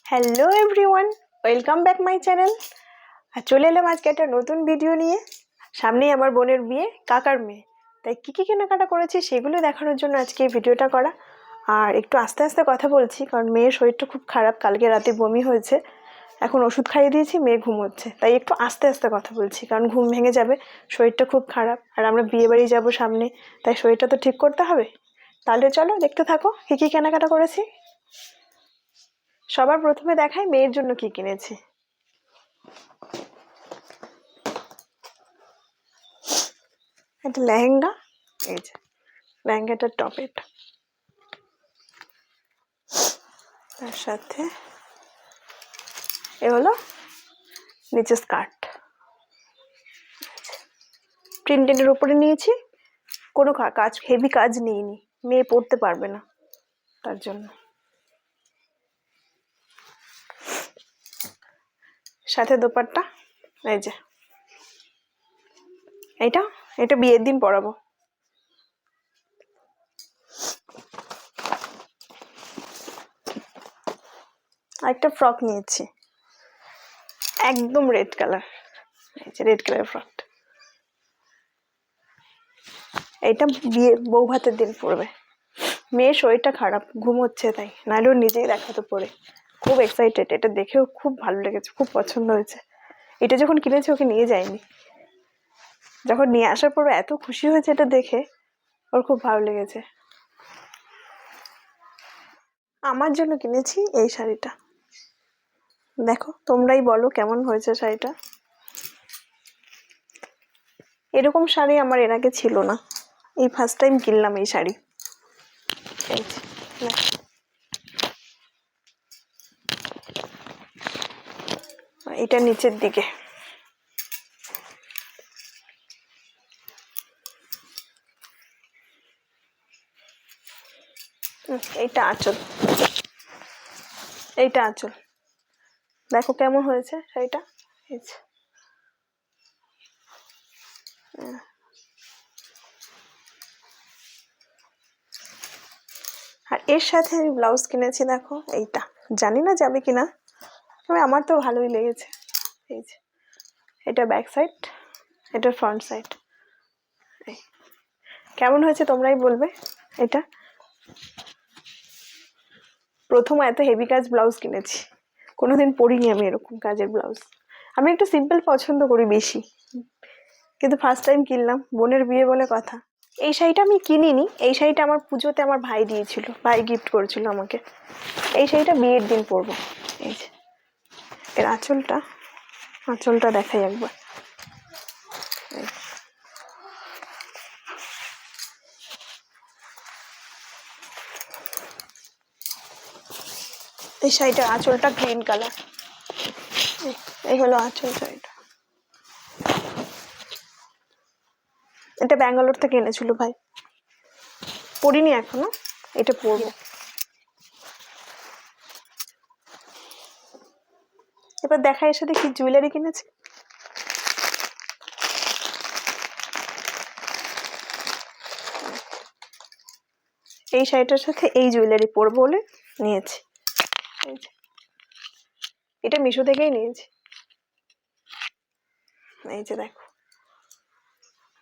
Hello everyone, welcome back my channel. আর চলে এলাম আজকে একটা নতুন ভিডিও নিয়ে। সামনেই আমার বোনের বিয়ে, কাকার মেয়ে, তাই কী কী কেনাকাটা করেছি সেগুলো দেখানোর জন্য আজকে এই ভিডিওটা করা। আর একটু আস্তে আস্তে কথা বলছি কারণ মেয়ের শরীরটা খুব খারাপ, কালকে রাতে বমি হয়েছে, এখন ওষুধ খাইয়ে দিয়েছি, মেয়ে ঘুমোচ্ছে, তাই একটু আস্তে আস্তে কথা বলছি কারণ ঘুম ভেঙে যাবে, শরীরটা খুব খারাপ। আর আমরা বিয়ে বাড়ি যাবো সামনে, তাই শরীরটা তো ঠিক করতে হবে। তাহলে চলো দেখতে থাকো কী কী কেনাকাটা করেছি। সবার প্রথমে দেখাই মেয়ের জন্য কি কিনেছি। একটা লেহেঙ্গা, এই যে লেহেঙ্গাটার টপ এটা, তার সাথে এ হলো নিচে স্কার্ট, প্রিন্টেডের উপরে নিয়েছি, কোনো কাজ হেভি কাজ নিইনি, মেয়ে পরতে পারবে না তার জন্য। সাথে দোপাট্টা, এই যে এটা বিয়ের দিন পরাবো। আরেকটা ফ্রক নিয়েছি, একদম রেড কালার, এই যে রেড কালার ফ্রকটা, এইটা বিয়ে বউ ভাতের দিন পরবে। মেয়ের শরীরটা খারাপ, ঘুমোচ্ছে, তাই নাহলেও নিজেই দেখাতো পরে। খুব এক্সাইটেড, এটা দেখেও খুব ভালো লেগেছে, খুব পছন্দ হয়েছে। এটা যখন কিনেছি ওকে নিয়ে যায়নি, যখন নিয়ে আসার পর এত খুশি হয়েছে এটা দেখে, ওর খুব ভালো লেগেছে। আমার জন্য কিনেছি এই শাড়িটা, দেখো তোমরাই বলো কেমন হয়েছে শাড়িটা। এরকম শাড়ি আমার এর আগে ছিল না, এই ফার্স্ট টাইম কিনলাম এই শাড়ি। এটা নিচের দিকে, এইটা আঁচল, এইটা আঁচল, দেখো কেমন হয়েছে শাড়িটা। আর এর সাথে আমি ব্লাউজ কিনেছি, দেখো এইটা, জানি না যাবে কিনা, তবে আমার তো ভালোই লেগেছে। এই যে এটা ব্যাক সাইড, এটা ফ্রন্ট সাইড, কেমন হয়েছে তোমরাই বলবে। এটা প্রথম এত হেভি কাজ ব্লাউজ কিনেছি, কোনোদিন পরিনি আমি এরকম কাজের ব্লাউজ। আমি একটু সিম্পল পছন্দ করি বেশি, কিন্তু ফার্স্ট টাইম কিনলাম, বোনের বিয়ে বলে কথা। এই শাড়িটা আমি কিনিনি, এই শাড়িটা আমার পুজোতে আমার ভাই দিয়েছিল, ভাই গিফট করেছিল আমাকে। এই শাড়িটা বিয়ের দিন পরবো। এই যে এর আঁচলটা দেখাই একবার, এই শাড়িটার আঁচলটা গ্রিন কালার, এই হলো আঁচল শাড়িটা। এটা ব্যাঙ্গালোর থেকে এনেছিল ভাই, পরিনি এখনো, এটা পরবো। এবার দেখা এর সাথে কি জুয়েলারি কিনেছে। এই শাড়িটার সাথে এই জুয়েলারি পরবো বলে নিয়েছি, এটা মিশো থেকেই নিয়েছি। এই যে দেখো,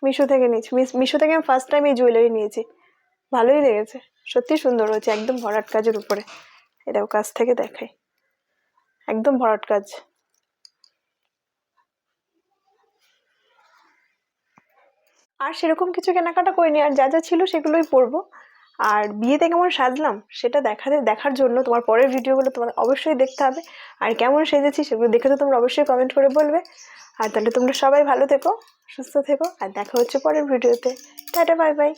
মিশো থেকে নিয়েছি, মিশো থেকে আমি ফার্স্ট টাইম এই জুয়েলারি নিয়েছি, ভালোই লেগেছে, সত্যি সুন্দর হয়েছে, একদম ভরাট কাজের উপরে। এটাও কাছ থেকে দেখাই, একদম ভরাট কাজ। আর সেরকম কিছু কেনাকাটা করিনি, আর যা যা ছিল সেগুলোই পরবো। আর বিয়েতে কেমন সাজলাম সেটা দেখার জন্য তোমার পরের ভিডিওগুলো তোমার অবশ্যই দেখতে হবে। আর কেমন সেজেছি সেগুলো দেখে তো তোমরা অবশ্যই কমেন্ট করে বলবে। আর তাহলে তোমরা সবাই ভালো থেকো, সুস্থ থেকো, আর দেখা হচ্ছে পরের ভিডিওতে। Tata, bye bye.